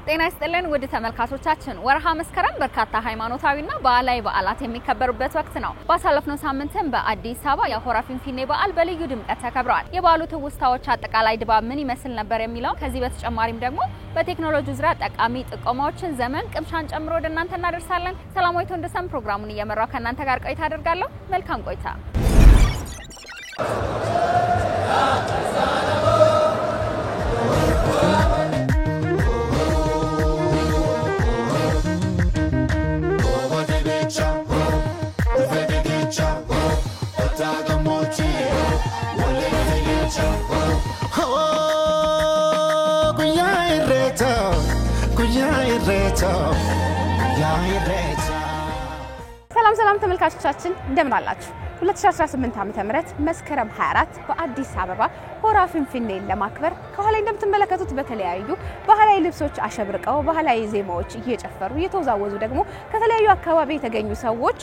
ጤና ይስጥልን ውድ ተመልካቾቻችን ወርሃ መስከረም በርካታ ሃይማኖታዊና በዓላዊ በዓላት የሚከበሩበት ወቅት ነው። ባሳለፍነው ሳምንትም በአዲስ አበባ የሆራ ፊንፊኔ በዓል በልዩ ድምቀት ተከብሯል። የበዓሉ ትውስታዎች አጠቃላይ ድባብ ምን ይመስል ነበር የሚለው ከዚህ በተጨማሪም ደግሞ በቴክኖሎጂ ዙሪያ ጠቃሚ ጥቆማዎችን ዘመን ቅምሻን ጨምሮ ወደ እናንተ እናደርሳለን። ሰላማዊት ወንደሰን ፕሮግራሙን እየመራው ከእናንተ ጋር ቆይታ አደርጋለሁ። መልካም ቆይታ። ሰላም ተመልካቾቻችን እንደምን አላችሁ? 2018 ዓመተ ምህረት መስከረም 24 በአዲስ አበባ ሆራ ፊንፊኔን ለማክበር ከኋላ እንደምትመለከቱት በተለያዩ ባህላዊ ልብሶች አሸብርቀው ባህላዊ ዜማዎች እየጨፈሩ እየተወዛወዙ ደግሞ ከተለያዩ አካባቢ የተገኙ ሰዎች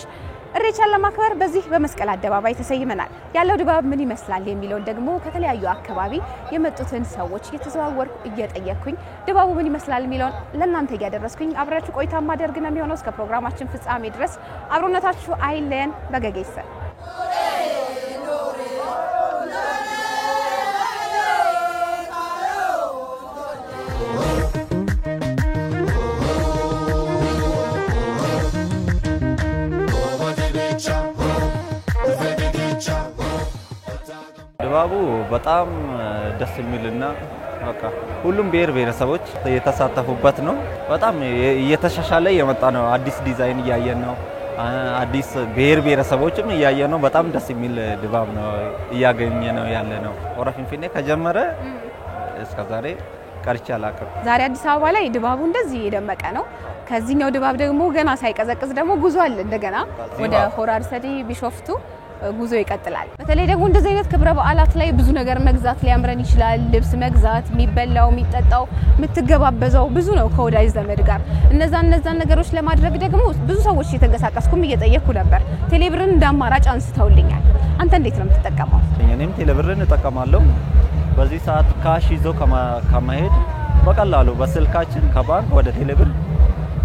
እሬቻን ለማክበር በዚህ በመስቀል አደባባይ ተሰይመናል። ያለው ድባብ ምን ይመስላል የሚለው ደግሞ ከተለያዩ አካባቢ የመጡትን ሰዎች እየተዘዋወርኩ እየጠየቅኩኝ ድባቡ ምን ይመስላል የሚለውን ለእናንተ እያደረስኩኝ አብራችሁ ቆይታ ማድረግ ነው የሚሆነው። እስከ ፕሮግራማችን ፍጻሜ ድረስ አብሮነታችሁ አይለየን። በገጌሰ ድባቡ በጣም ደስ የሚልና በቃ ሁሉም ብሔር ብሔረሰቦች የተሳተፉበት ነው። በጣም እየተሻሻለ የመጣ ነው። አዲስ ዲዛይን እያየን ነው። አዲስ ብሔር ብሔረሰቦችም እያየን ነው። በጣም ደስ የሚል ድባብ ነው እያገኘ ነው ያለ ነው። ሆራ ፊንፊኔ ከጀመረ እስከ ዛሬ ቀርቼ አላውቅም። ዛሬ አዲስ አበባ ላይ ድባቡ እንደዚህ የደመቀ ነው። ከዚህኛው ድባብ ደግሞ ገና ሳይቀዘቅዝ ደግሞ ጉዞ አለ። እንደገና ወደ ሆራ አርሰዲ ቢሾፍቱ ጉዞ ይቀጥላል። በተለይ ደግሞ እንደዚህ አይነት ክብረ በዓላት ላይ ብዙ ነገር መግዛት ሊያምረን ይችላል። ልብስ መግዛት፣ የሚበላው፣ የሚጠጣው፣ የምትገባበዘው ብዙ ነው ከወዳጅ ዘመድ ጋር። እነዛን ነገሮች ለማድረግ ደግሞ ብዙ ሰዎች እየተንቀሳቀስኩም እየጠየቁ ነበር። ቴሌብርን እንደ አማራጭ አንስተውልኛል። አንተ እንዴት ነው የምትጠቀመው? እኔም ቴሌብርን እጠቀማለሁ። በዚህ ሰዓት ካሽ ይዞ ከመሄድ በቀላሉ በስልካችን ከባንክ ወደ ቴሌብር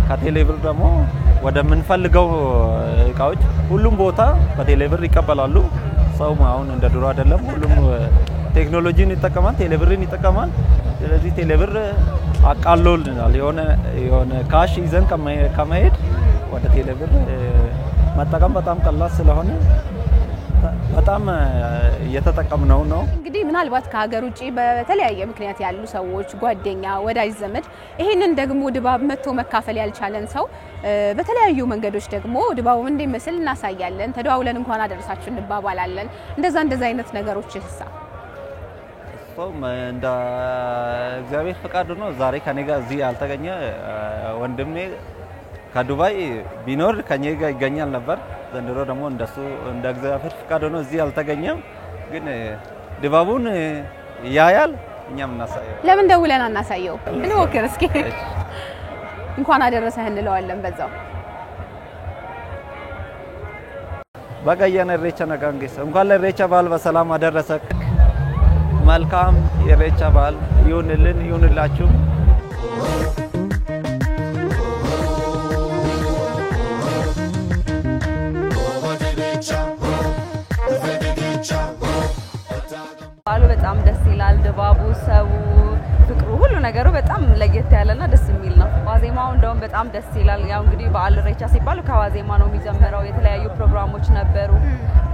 ከቴሌብር ደግሞ ወደ ምንፈልገው እቃዎች ሁሉም ቦታ በቴሌብር ይቀበላሉ። ሰው አሁን እንደ ድሮ አይደለም። ሁሉም ቴክኖሎጂን ይጠቀማል፣ ቴሌብርን ይጠቀማል። ስለዚህ ቴሌብር አቃሎልናል። የሆነ ካሽ ይዘን ከመሄድ ወደ ቴሌብር መጠቀም በጣም ቀላል ስለሆነ በጣም እየተጠቀምነው ነው። እንግዲህ ምናልባት ከሀገር ውጪ በተለያየ ምክንያት ያሉ ሰዎች ጓደኛ፣ ወዳጅ ዘመድ ይሄንን ደግሞ ድባብ መጥቶ መካፈል ያልቻለን ሰው በተለያዩ መንገዶች ደግሞ ድባቡ እንደሚመስል እናሳያለን። ተደዋውለን እንኳን አደረሳችሁ እንባባላለን። እንደዛ አይነት ነገሮች ይሳ እንደ እግዚአብሔር ፈቃድ ነው። ዛሬ ከኔ ጋር እዚህ ያልተገኘ ወንድሜ ከዱባይ ቢኖር ከኔ ጋር ይገኛል ነበር። ዘንድሮ ደግሞ እንደሱ እንደ እግዚአብሔር ፈቃድ ነው እዚህ ያልተገኘም። ግን ድባቡን ያያል፣ እኛም እናሳየው። ለምን ደውለን አናሳየው? እንሞክር እስኪ። እንኳን አደረሰህ እንለዋለን በዛው። በጋያና ኢሬቻ ነጋንጌስ እንኳን ለኢሬቻ በዓል በሰላም አደረሰክ። መልካም የኢሬቻ በዓል ይሁንላችሁ። በዓሉ በጣም ደስ ይላል። ድባቡ፣ ሰው፣ ፍቅሩ፣ ሁሉ ነገሩ በጣም ለየት ያለና ደስ የሚል ነው። ዋዜማው እንደውም በጣም ደስ ይላል። ያው እንግዲህ በዓል ኢሬቻ ሲባል ከዋዜማ ነው የሚጀምረው። የተለያዩ ፕሮግራሞች ነበሩ።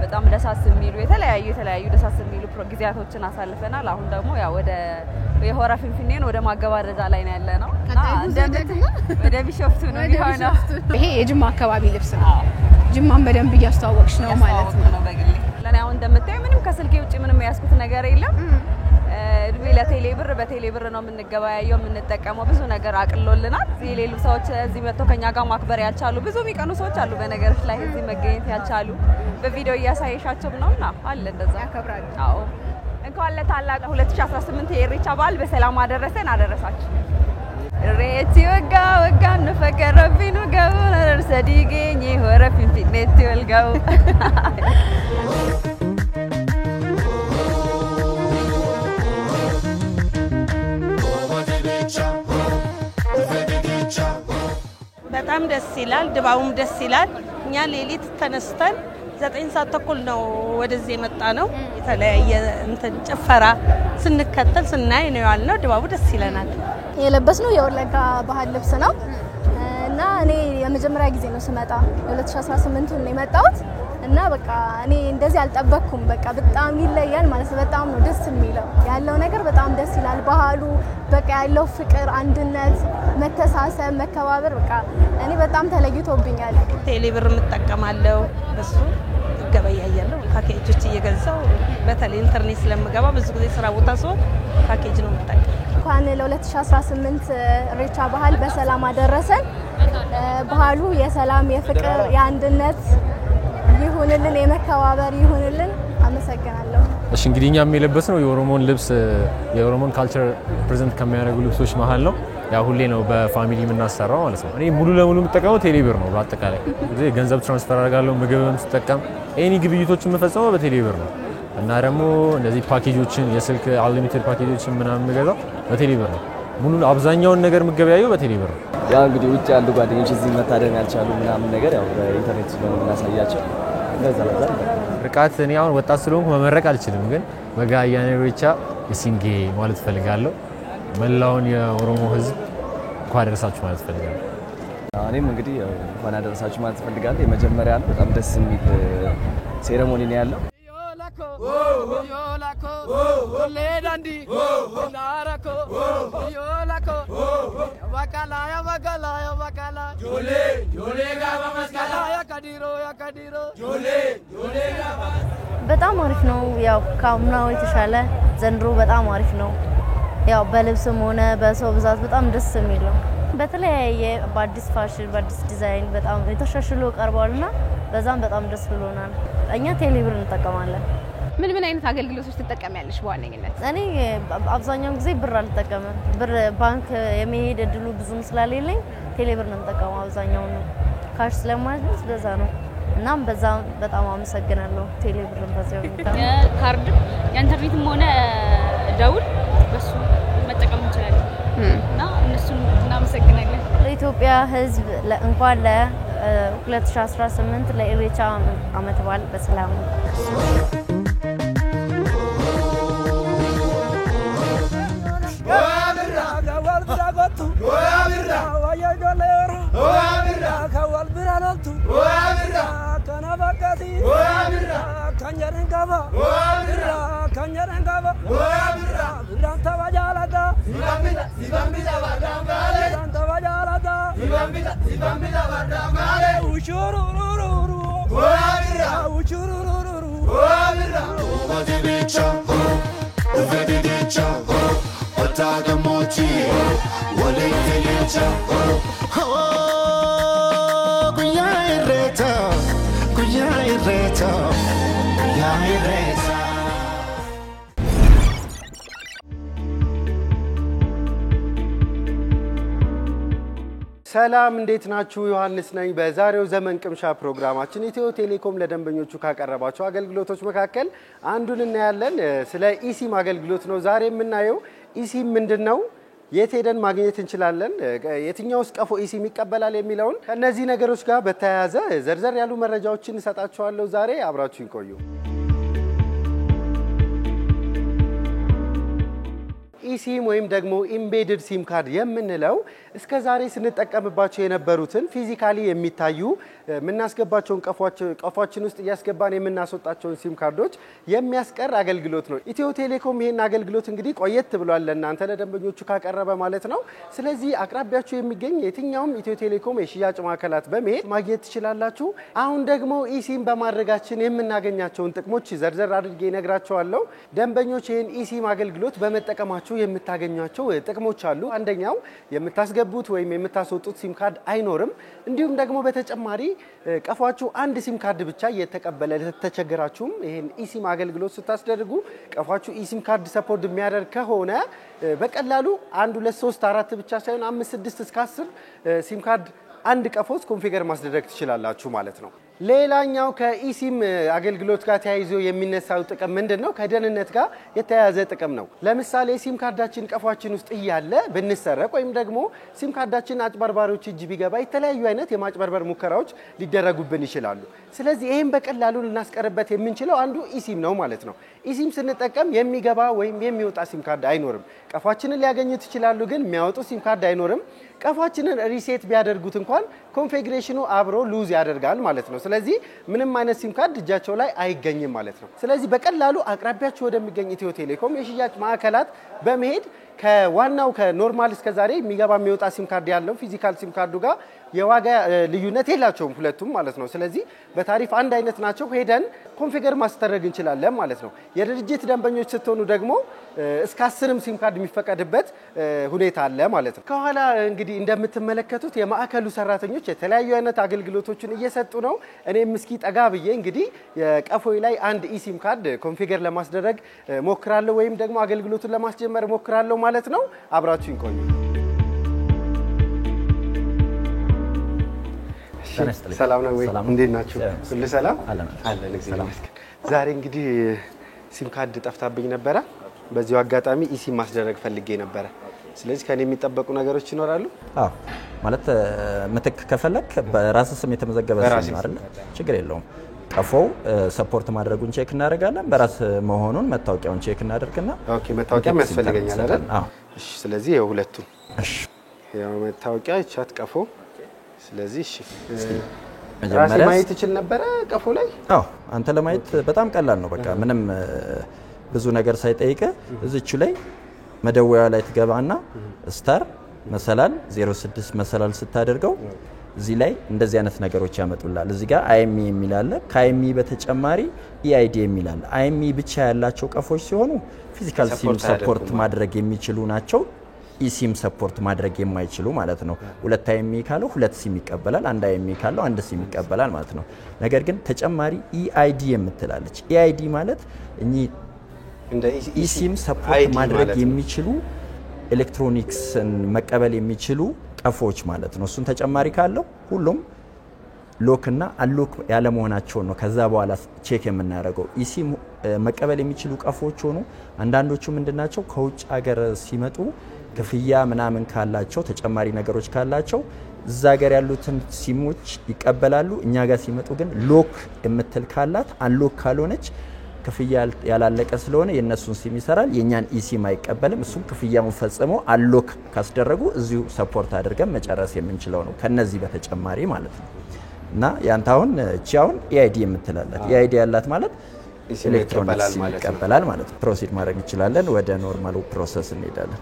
በጣም ደሳስ የሚሉ የተለያዩ ደሳስ የሚሉ ጊዜያቶችን አሳልፈናል። አሁን ደግሞ ያው ወደ የሆራ ፊንፊኔን ወደ ማገባደጃ ላይ ነው ያለነው። ወደ ቢሾፍቱ ነው የሚሆነው። ይሄ የጅማ አካባቢ ልብስ ነው። ጅማን በደንብ እያስተዋወቅሽ ነው ማለት ነው። ለኔ አሁን እንደምታዩ ምንም ከስልኬ ውጪ ምንም ያስኩት ነገር የለም። እድሜ ለቴሌብር በቴሌብር ነው የምንገበያየው የምንጠቀመው። ብዙ ነገር አቅሎልናል። እዚህ ሌሉ ሰዎች እዚህ መጥተው ከኛ ጋር ማክበር ያልቻሉ ብዙ የሚቀኑ ሰዎች አሉ። በነገሮች ላይ እዚህ መገኘት ያልቻሉ በቪዲዮ እያሳየሻቸው ምናምን አለ እንደዛ ያከብራሉ። አዎ እንኳን ለታላቁ 2018 የኢሬቻ በዓል በሰላም አደረሰን አደረሳችሁ። ኢሬቻ ወጋ ነፈቀረቢኑ ገቡ ነርሰዲገኝ ሆራ ፊንፊኔ ትወልጋው Over the በጣም ደስ ይላል ድባቡም ደስ ይላል እኛ ሌሊት ተነስተን 9 ሰዓት ተኩል ነው ወደዚህ የመጣ ነው የተለያየ እንትን ጭፈራ ስንከተል ስናይ ነው ያልነው ድባቡ ደስ ይለናል የለበስነው የወለጋ ባህል ልብስ ነው እና እኔ የመጀመሪያ ጊዜ ነው ስመጣ 2018 ነው የመጣሁት እና በቃ እኔ እንደዚህ አልጠበቅኩም በቃ በጣም ይለያል ማለት በጣም ነው ደስ የሚለው ያለው ነገር በጣም ደስ ይላል ባህሉ በቃ ያለው ፍቅር አንድነት መተሳሰብ መከባበር በቃ እኔ በጣም ተለይቶብኛል ቴሌብር መጠቀማለሁ በሱ ገበያያለሁ ፓኬጆች እየገዛው በተለይ ኢንተርኔት ስለምገባ ብዙ ጊዜ ስራ ቦታ ሰው ፓኬጅ ነው የምጠቀመው እንኳን ለ2018 ሬቻ ባህል በሰላም አደረሰን ባህሉ የሰላም የፍቅር የአንድነት ይሁንልን የመከባበር ይሁንልን አመሰግናለሁ እሺ እንግዲህ እኛም የለበስነው የኦሮሞን ልብስ የኦሮሞን ካልቸር ፕሬዘንት ከሚያደርጉ ልብሶች መሃል ነው ያ ሁሌ ነው በፋሚሊ የምናሰራው ማለት ነው እኔ ሙሉ ለሙሉ የምጠቀመው ቴሌብር ነው በአጠቃላይ እዚህ ገንዘብ ትራንስፈር አደርጋለሁ ምግብም ስጠቀም ኤኒ ግብይቶችን የምፈጽመው በቴሌብር ነው እና ደግሞ እንደዚህ ፓኬጆችን የስልክ አንሊሚትድ ፓኬጆችን ምናምን የምገዛው በቴሌብር ነው ሙሉ አብዛኛውን ነገር የምገበያየው በቴሌብር ነው ያ እንግዲህ ውጭ ያሉ ጓደኞች እዚህ መታደም ያልቻሉ ምናምን ነገር ያው በኢንተርኔት ስለምናሳያቸው እንደዛ ርቃት እኔ አሁን ወጣት ስለሆንኩ መመረቅ አልችልም ግን በጋያኔ ሬቻ የሲንጌ ማለት ፈልጋለሁ መላውን የኦሮሞ ህዝብ እንኳን አደረሳችሁ ማለት ፈልጋለሁ እኔም እንግዲህ እንኳን አደረሳችሁ ማለት ፈልጋለሁ የመጀመሪያ ነው በጣም ደስ የሚል ሴሬሞኒ ነው ያለው Yolako, Ledandi, Narako, Yolako, Bakala, Bakala, Jole Gaba Maskala, Yakadiro, Jole Gaba. በጣም አሪፍ ነው ያው ካምናው የተሻለ ዘንድሮ በጣም አሪፍ ነው ያው በልብስም ሆነ በሰው ብዛት በጣም ደስ የሚል ነው በተለያየ በአዲስ ፋሽን በአዲስ ዲዛይን በጣም የተሻሽሎ ቀርቧልና በዛም በጣም ደስ ብሎናል እኛ ቴሌብር እንጠቀማለን ምን አይነት አገልግሎቶች ትጠቀሚያለሽ በዋነኝነት እኔ አብዛኛው ጊዜ ብር አልጠቀምም ብር ባንክ የመሄድ እድሉ ብዙም ስላልሌለኝ ቴሌብር ነው የምጠቀመው አብዛኛው ነው ካሽ ስለማይዝ በዛ ነው እናም በዛ በጣም አመሰግናለሁ ቴሌብርን በዛው ካርድ የኢንተርኔትም ሆነ ደውል በሱ መጠቀም እንችላለን እና እነሱን እናመሰግናለን ለኢትዮጵያ ህዝብ እንኳን ለ2018 ለኢሬቻ አመት በዓል በሰላም ሰላም እንዴት ናችሁ ዮሐንስ ነኝ በዛሬው ዘመን ቅምሻ ፕሮግራማችን ኢትዮ ቴሌኮም ለደንበኞቹ ካቀረባቸው አገልግሎቶች መካከል አንዱን እናያለን ስለ ኢሲም አገልግሎት ነው ዛሬ የምናየው ኢሲም ምንድነው የት ሄደን ማግኘት እንችላለን የትኛውስ ቀፎ ኢሲም ይቀበላል የሚለውን ከነዚህ ነገሮች ጋር በተያያዘ ዘርዘር ያሉ መረጃዎችን እንሰጣችኋለሁ ዛሬ አብራችሁን ቆዩ ኢሲም ወይም ደግሞ ኢምቤድድ ሲም ካርድ የምንለው እስከ ዛሬ ስንጠቀምባቸው የነበሩትን ፊዚካሊ የሚታዩ ምናስገባቸውን ቀፏችን ውስጥ ያስገባን የምናስወጣቸውን ሲም ካርዶች የሚያስቀር አገልግሎት ነው ኢትዮ ቴሌኮም ይሄን አገልግሎት እንግዲህ ቆየት ብሏል ለእናንተ ለደንበኞቹ ካቀረበ ማለት ነው ስለዚህ አቅራቢያችሁ የሚገኝ የትኛውም ኢትዮ ቴሌኮም የሽያጭ ማዕከላት በመሄድ ማግኘት ትችላላችሁ አሁን ደግሞ ኢሲም በማድረጋችን የምናገኛቸውን ጥቅሞች ዘርዘር አድርጌ እነግራችኋለሁ ደንበኞች ይሄን ኢሲም አገልግሎት በመጠቀማቸው የምታገኛቸው ጥቅሞች አሉ አንደኛው የምታስገቡት ወይም የምታስወጡት ሲም ካርድ አይኖርም እንዲሁም ደግሞ በተጨማሪ ቀፏችሁ አንድ ሲም ካርድ ብቻ እየተቀበለ ለተቸገራችሁም ይሄን ኢሲም አገልግሎት ስታስደርጉ ቀፏችሁ ኢሲም ካርድ ሰፖርት የሚያደርግ ከሆነ በቀላሉ 1 2 3 4 ብቻ ሳይሆን 5 6 እስከ 10 ሲም ካርድ አንድ ቀፎስ ኮንፊገር ማስደረግ ትችላላችሁ ማለት ነው ሌላኛው ከኢሲም አገልግሎት ጋር ተያይዞ የሚነሳው ጥቅም ምንድነው? ከደህንነት ጋር የተያያዘ ጥቅም ነው። ለምሳሌ ሲም ካርዳችን ቀፏችን ውስጥ እያለ ብንሰረቅ ወይም ደግሞ ሲም ካርዳችን አጭበርባሪዎች እጅ ቢገባ የተለያዩ አይነት የማጭበርበር ሙከራዎች ሊደረጉብን ይችላሉ። ስለዚህ ይሄን በቀላሉ ልናስቀርበት የምንችለው አንዱ ኢሲም ነው ማለት ነው። ኢሲም ስንጠቀም የሚገባ ወይም የሚወጣ ሲም ካርድ አይኖርም። ቀፏችንን ሊያገኙት ይችላሉ፣ ግን የሚያወጡ ሲም ካርድ አይኖርም። ቀፏችንን ሪሴት ቢያደርጉት እንኳን ኮንፊግሬሽኑ አብሮ ሉዝ ያደርጋል ማለት ነው። ስለዚህ ምንም አይነት ሲም ካርድ እጃቸው ላይ አይገኝም ማለት ነው። ስለዚህ በቀላሉ አቅራቢያችሁ ወደሚገኝ ኢትዮ ቴሌኮም የሽያጭ ማዕከላት በመሄድ ከዋናው ከኖርማል እስከዛሬ የሚገባ የሚወጣ ሲም ካርድ ያለው ፊዚካል ሲም ካርዱ ጋር የዋጋ ልዩነት የላቸውም ሁለቱም ማለት ነው። ስለዚህ በታሪፍ አንድ አይነት ናቸው። ሄደን ኮንፊገር ማስተደረግ እንችላለን ማለት ነው። የድርጅት ደንበኞች ስትሆኑ ደግሞ እስከ 10 ሲም ካርድ የሚፈቀድበት ሁኔታ አለ ማለት ነው። ከኋላ እንግዲህ እንደምትመለከቱት የማዕከሉ ሰራተኞች የተለያዩ አይነት አገልግሎቶችን እየሰጡ ነው። እኔም እስኪ ጠጋ ብዬ እንግዲህ የቀፎይ ላይ አንድ ኢሲም ካርድ ኮንፊገር ለማስደረግ ሞክራለሁ ወይም ደግሞ አገልግሎቱን ለማስጀመር ሞክራለሁ ማለት ነው። አብራችሁን ቆዩ። ሰላም ነው ወይ? እንዴት ናችሁ? ሁሉ ሰላም አለን እግዚአብሔር ይመስገን። ዛሬ እንግዲህ ሲም ካርድ ጠፍታብኝ ነበረ። በዚሁ አጋጣሚ ኢሲም ማስደረግ ፈልጌ ነበረ። ስለዚህ ከኔ የሚጠበቁ ነገሮች ይኖራሉ? አዎ ማለት ምትክ ከፈለክ በራስ ስም የተመዘገበ ስም አይደል? ችግር የለውም። ቀፎው ሰፖርት ማድረጉን ቼክ እናደርጋለን። በራስ መሆኑን መታወቂያውን ቼክ እናደርግና ኦኬ መታወቂያም ያስፈልገኛል አይደል? አዎ እሺ። ስለዚህ ይሄ ሁለቱ እሺ፣ ያው መታወቂያ ቻት ቀፎ። ስለዚህ እሺ ራሴ ማየት ይችል ነበረ ቀፎ ላይ? አዎ አንተ ለማየት በጣም ቀላል ነው። በቃ ምንም ብዙ ነገር ሳይጠይቀ እዚቹ ላይ መደወያ ላይ ትገባና ስታር መሰላል 06 መሰላል ስታደርገው እዚህ ላይ እንደዚህ አይነት ነገሮች ያመጡላል። እዚህ ጋር አይኤምኢ የሚል አለ። ከአይኤምኢ በተጨማሪ ኢአይዲ የሚል አለ። አይኤምኢ ብቻ ያላቸው ቀፎች ሲሆኑ ፊዚካል ሲም ሰፖርት ማድረግ የሚችሉ ናቸው። ኢሲም ሰፖርት ማድረግ የማይችሉ ማለት ነው። ሁለት አይኤምኢ ካለው ሁለት ሲም ይቀበላል፣ አንድ አይኤምኢ ካለው አንድ ሲም ይቀበላል ማለት ነው። ነገር ግን ተጨማሪ ኢአይዲ የምትላለች። ኢአይዲ ማለት እኚህ እንደ ኢሲም ሰፖርት ማድረግ የሚችሉ ኤሌክትሮኒክስን መቀበል የሚችሉ ቀፎች ማለት ነው። እሱን ተጨማሪ ካለው ሁሉም ሎክ እና አንሎክ ያለ መሆናቸውን ነው ከዛ በኋላ ቼክ የምናደርገው። ኢሲም መቀበል የሚችሉ ቀፎች ሆኑ አንዳንዶቹ ምንድናቸው ከውጭ ሀገር ሲመጡ ክፍያ ምናምን ካላቸው ተጨማሪ ነገሮች ካላቸው እዛ ሀገር ያሉትን ሲሞች ይቀበላሉ። እኛ ጋር ሲመጡ ግን ሎክ የምትል ካላት አንሎክ ካልሆነች ክፍያ ያላለቀ ስለሆነ የነሱን ሲም ይሰራል፣ የኛን ኢሲም አይቀበልም። እሱም ክፍያውን ፈጽሞ አንሎክ ካስደረጉ እዚሁ ሰፖርት አድርገን መጨረስ የምንችለው ነው ከነዚህ በተጨማሪ ማለት ነው። እና ያንታውን ቺያውን ኢአይዲ የምትላላት ኢአይዲ ያላት ማለት ኤሌክትሮኒክስ ይቀበላል ማለት ነው። ፕሮሲድ ማድረግ እንችላለን። ወደ ኖርማሉ ፕሮሰስ እንሄዳለን።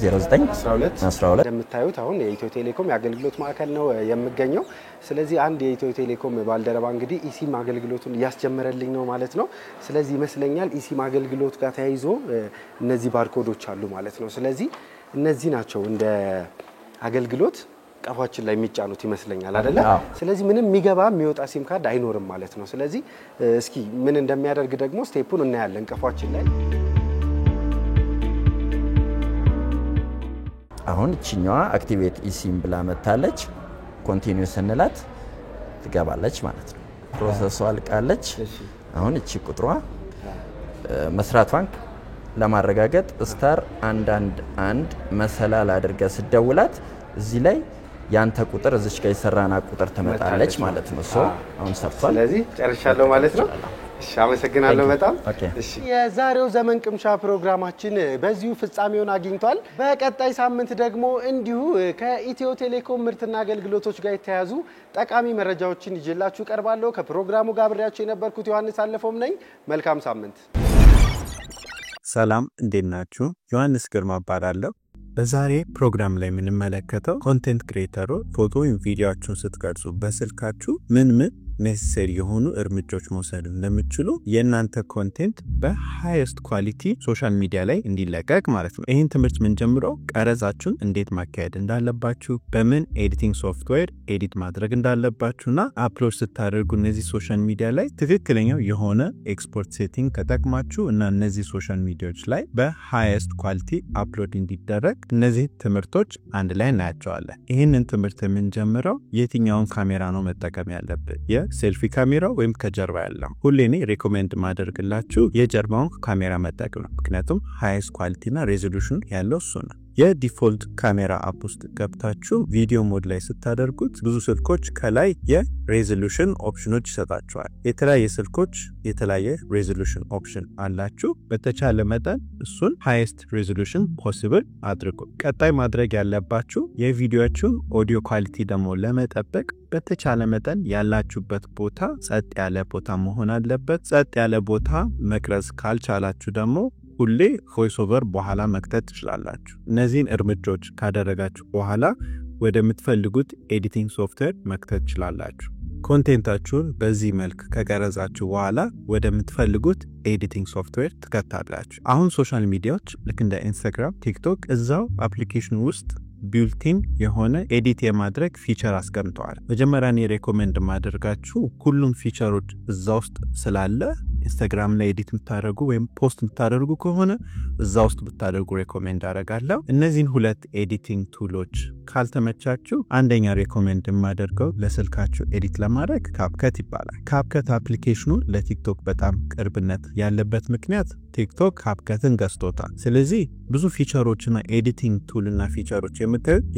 0912 እንደምታዩት አሁን የኢትዮ ቴሌኮም የአገልግሎት ማዕከል ነው የምገኘው። ስለዚህ አንድ የኢትዮ ቴሌኮም ባልደረባ እንግዲህ ኢሲም አገልግሎቱን እያስጀመረልኝ ነው ማለት ነው። ስለዚህ ይመስለኛል ኢሲም አገልግሎት ጋር ተያይዞ እነዚህ ባርኮዶች አሉ ማለት ነው። ስለዚህ እነዚህ ናቸው እንደ አገልግሎት ቀፏችን ላይ የሚጫኑት ይመስለኛል አይደለ? ስለዚህ ምንም የሚገባ የሚወጣ ሲም ካርድ አይኖርም ማለት ነው። ስለዚህ እስኪ ምን እንደሚያደርግ ደግሞ ስቴፑን እናያለን ቀፏችን ላይ። አሁን እቺኛዋ አክቲቬት ኢሲም ብላ መታለች። ኮንቲኒዩ ስንላት ትገባለች ማለት ነው። ፕሮሰሱ አልቃለች። አሁን እቺ ቁጥሯ መስራቷን ለማረጋገጥ ስታር 111 መሰላል አድርገ ስደውላት እዚህ ላይ ያንተ ቁጥር እዚች ጋር የሰራና ቁጥር ተመጣለች ማለት ነው። አሁን ሰርቷል። ስለዚህ ጨርሻለሁ ማለት ነው። እሺ አመሰግናለሁ በጣም። እሺ የዛሬው ዘመን ቅምሻ ፕሮግራማችን በዚሁ ፍጻሜውን አግኝቷል። በቀጣይ ሳምንት ደግሞ እንዲሁ ከኢትዮ ቴሌኮም ምርትና አገልግሎቶች ጋር የተያዙ ጠቃሚ መረጃዎችን ይዤላችሁ ቀርባለሁ። ከፕሮግራሙ ጋር አብሬያችሁ የነበርኩት ዮሐንስ አለፈውም ነኝ። መልካም ሳምንት። ሰላም እንዴት ናችሁ? ዮሐንስ ግርማ እባላለሁ። በዛሬ ፕሮግራም ላይ የምንመለከተው ኮንቴንት ክሬተሮች ፎቶ ወይም ቪዲዮአችሁን ስትቀርጹ በስልካችሁ ምን ኔሴሰሪ የሆኑ እርምጃዎች መውሰድ እንደምትችሉ የእናንተ ኮንቴንት በሃይስት ኳሊቲ ሶሻል ሚዲያ ላይ እንዲለቀቅ ማለት ነው። ይህን ትምህርት ምን ጀምረው ቀረጻችሁን እንዴት ማካሄድ እንዳለባችሁ በምን ኤዲቲንግ ሶፍትዌር ኤዲት ማድረግ እንዳለባችሁና አፕሎድ ስታደርጉ እነዚህ ሶሻል ሚዲያ ላይ ትክክለኛው የሆነ ኤክስፖርት ሴቲንግ ተጠቅማችሁ እና እነዚህ ሶሻል ሚዲያዎች ላይ በሃይስት ኳሊቲ አፕሎድ እንዲደረግ እነዚህ ትምህርቶች አንድ ላይ እናያቸዋለን። ይህንን ትምህርት የምንጀምረው የትኛውን ካሜራ ነው መጠቀም ያለብን? የሴልፊ ካሜራ ወይም ከጀርባ ያለው? ሁሌ እኔ ሪኮሜንድ ማደርግላችሁ የጀርባውን ካሜራ መጠቀም ነው። ምክንያቱም ሃይስት ኳሊቲና ሬዞሉሽን ያለው እሱ ነው። የዲፎልት ካሜራ አፕ ውስጥ ገብታችሁ ቪዲዮ ሞድ ላይ ስታደርጉት ብዙ ስልኮች ከላይ የሬዞሉሽን ኦፕሽኖች ይሰጣቸዋል። የተለያየ ስልኮች የተለያየ ሬዞሉሽን ኦፕሽን አላችሁ። በተቻለ መጠን እሱን ሃይስት ሬዞሉሽን ፖሲብል አድርጉ። ቀጣይ ማድረግ ያለባችሁ የቪዲዮአችሁን ኦዲዮ ኳሊቲ ደግሞ ለመጠበቅ በተቻለ መጠን ያላችሁበት ቦታ ጸጥ ያለ ቦታ መሆን አለበት። ጸጥ ያለ ቦታ መቅረጽ ካልቻላችሁ ደግሞ ሁሌ ቮይስ ኦቨር በኋላ መክተት ትችላላችሁ። እነዚህን እርምጃዎች ካደረጋችሁ በኋላ ወደምትፈልጉት ኤዲቲንግ ሶፍትዌር መክተት ትችላላችሁ። ኮንቴንታችሁን በዚህ መልክ ከቀረጻችሁ በኋላ ወደምትፈልጉት ኤዲቲንግ ሶፍትዌር ትከታላችሁ። አሁን ሶሻል ሚዲያዎች ልክ እንደ ኢንስታግራም፣ ቲክቶክ እዛው አፕሊኬሽን ውስጥ ቢልቲን የሆነ ኤዲት የማድረግ ፊቸር አስቀምጠዋል። መጀመሪያ እኔ ሬኮሜንድ ማደርጋችሁ ሁሉም ፊቸሮች እዛ ውስጥ ስላለ ኢንስታግራም ላይ ኤዲት የምታደርጉ ወይም ፖስት የምታደርጉ ከሆነ እዛ ውስጥ ብታደርጉ ሬኮሜንድ አደርጋለሁ። እነዚህን ሁለት ኤዲቲንግ ቱሎች ካልተመቻችሁ አንደኛ ሬኮሜንድ የማደርገው ለስልካችሁ ኤዲት ለማድረግ ካፕከት ይባላል። ካፕከት አፕሊኬሽኑ ለቲክቶክ በጣም ቅርብነት ያለበት ምክንያት ቲክቶክ ካፕከትን ገዝቶታል። ስለዚህ ብዙ ፊቸሮችና ኤዲቲንግ ቱልና ፊቸሮች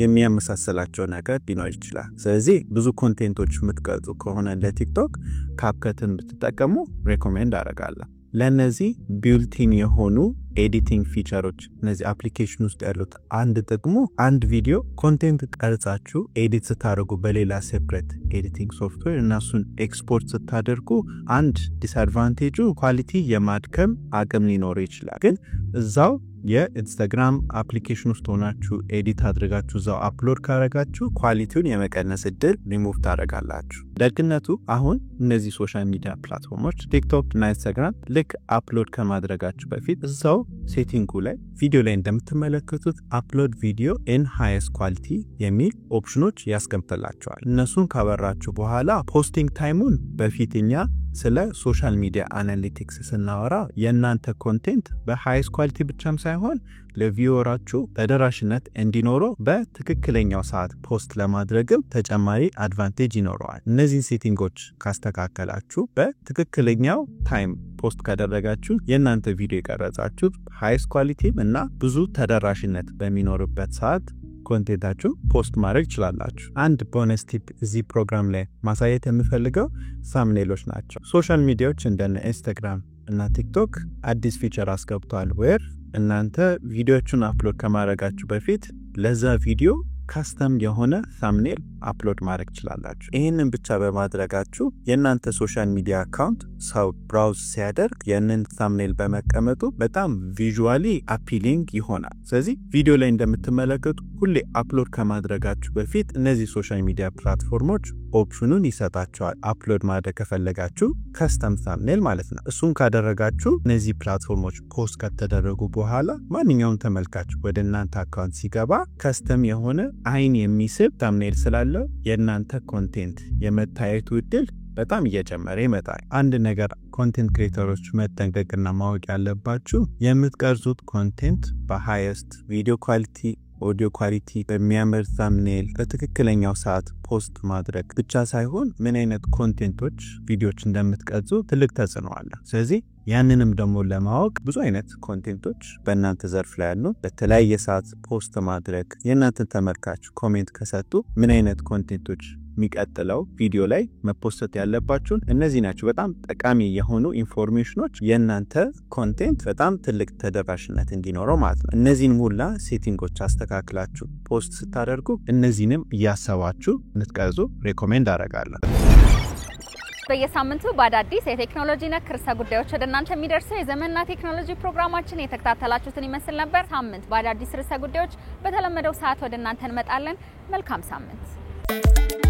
የሚያመሳሰላቸው ነገር ሊኖር ይችላል። ስለዚህ ብዙ ኮንቴንቶች የምትቀርጹ ከሆነ ለቲክቶክ ካፕከትን ብትጠቀሙ ሬኮሜንድ አደርጋለሁ። ለነዚህ ቢልቲን የሆኑ ኤዲቲንግ ፊቸሮች እነዚህ አፕሊኬሽን ውስጥ ያሉት አንድ ጥቅሙ አንድ ቪዲዮ ኮንቴንት ቀርጻችሁ ኤዲት ስታደርጉ በሌላ ሴፕሬት ኤዲቲንግ ሶፍትዌር እናሱን ኤክስፖርት ስታደርጉ አንድ ዲስአድቫንቴጁ ኳሊቲ የማድከም አቅም ሊኖር ይችላል። ግን እዛው የኢንስታግራም አፕሊኬሽን ውስጥ ሆናችሁ ኤዲት አድርጋችሁ እዛው አፕሎድ ካረጋችሁ ኳሊቲውን የመቀነስ እድል ሪሙቭ ታደርጋላችሁ። ደግነቱ አሁን እነዚህ ሶሻል ሚዲያ ፕላትፎርሞች ቲክቶክ እና ኢንስታግራም ልክ አፕሎድ ከማድረጋችሁ በፊት እዛው ሴቲንጉ ላይ ቪዲዮ ላይ እንደምትመለከቱት አፕሎድ ቪዲዮ ኢን ሃይስት ኳሊቲ የሚል ኦፕሽኖች ያስቀምጥላችኋል። እነሱን ካበራችሁ በኋላ ፖስቲንግ ታይሙን በፊትኛ ስለ ሶሻል ሚዲያ አናሊቲክስ ስናወራ የእናንተ ኮንቴንት በሃይስት ኳሊቲ ብቻም ሳይሆን ለቪወራችሁ ተደራሽነት እንዲኖረው በትክክለኛው ሰዓት ፖስት ለማድረግም ተጨማሪ አድቫንቴጅ ይኖረዋል። እነዚህን ሴቲንጎች ካስተካከላችሁ በትክክለኛው ታይም ፖስት ካደረጋችሁ የእናንተ ቪዲዮ የቀረጻችሁ ሃይስት ኳሊቲም እና ብዙ ተደራሽነት በሚኖርበት ሰዓት ኮንቴንታችሁ ፖስት ማድረግ ይችላላችሁ። አንድ ቦነስ ቲፕ እዚህ ፕሮግራም ላይ ማሳየት የምፈልገው ሳምኔሎች ናቸው። ሶሻል ሚዲያዎች እንደነ ኢንስታግራም እና ቲክቶክ አዲስ ፊቸር አስገብተዋል ዌር እናንተ ቪዲዮዎችን አፕሎድ ከማድረጋችሁ በፊት ለዛ ቪዲዮ ካስተም የሆነ ሳምኔል አፕሎድ ማድረግ ይችላላችሁ። ይህንን ብቻ በማድረጋችሁ የእናንተ ሶሻል ሚዲያ አካውንት ሰው ብራውዝ ሲያደርግ ያንን ሳምኔል በመቀመጡ በጣም ቪዥዋሊ አፒሊንግ ይሆናል። ስለዚህ ቪዲዮ ላይ እንደምትመለከቱ ሁሌ አፕሎድ ከማድረጋችሁ በፊት እነዚህ ሶሻል ሚዲያ ፕላትፎርሞች ኦፕሽኑን ይሰጣቸዋል። አፕሎድ ማድረግ ከፈለጋችሁ ከስተም ሳምኔል ማለት ነው። እሱን ካደረጋችሁ እነዚህ ፕላትፎርሞች ፖስት ከተደረጉ በኋላ ማንኛውም ተመልካች ወደ እናንተ አካውንት ሲገባ ከስተም የሆነ አይን የሚስብ ሳምኔል ስላለው የእናንተ ኮንቴንት የመታየቱ እድል በጣም እየጨመረ ይመጣል። አንድ ነገር ኮንቴንት ክሬተሮች መጠንቀቅና ማወቅ ያለባችሁ የምትቀርጹት ኮንቴንት በሃይስት ቪዲዮ ኳሊቲ ኦዲዮ ኳሊቲ በሚያምር ሳምኔል በትክክለኛው ሰዓት ፖስት ማድረግ ብቻ ሳይሆን ምን አይነት ኮንቴንቶች ቪዲዮዎች እንደምትቀርጹ ትልቅ ተጽዕኖ አለ። ስለዚህ ያንንም ደግሞ ለማወቅ ብዙ አይነት ኮንቴንቶች በእናንተ ዘርፍ ላይ ያሉ በተለያየ ሰዓት ፖስት ማድረግ የእናንተ ተመልካች ኮሜንት ከሰጡ ምን አይነት ኮንቴንቶች የሚቀጥለው ቪዲዮ ላይ መፖስት ያለባችሁን እነዚህ ናቸው። በጣም ጠቃሚ የሆኑ ኢንፎርሜሽኖች የእናንተ ኮንቴንት በጣም ትልቅ ተደራሽነት እንዲኖረው ማለት ነው። እነዚህን ሁላ ሴቲንጎች አስተካክላችሁ ፖስት ስታደርጉ እነዚህንም እያሰባችሁ እንድትቀርጹ ሬኮሜንድ አደርጋለሁ። በየሳምንቱ በአዳዲስ የቴክኖሎጂ ነክ ርዕሰ ጉዳዮች ወደ እናንተ የሚደርሰው የዘመንና ቴክኖሎጂ ፕሮግራማችን የተከታተላችሁትን ይመስል ነበር። ሳምንት በአዳዲስ ርዕሰ ጉዳዮች በተለመደው ሰዓት ወደ እናንተ እንመጣለን። መልካም ሳምንት።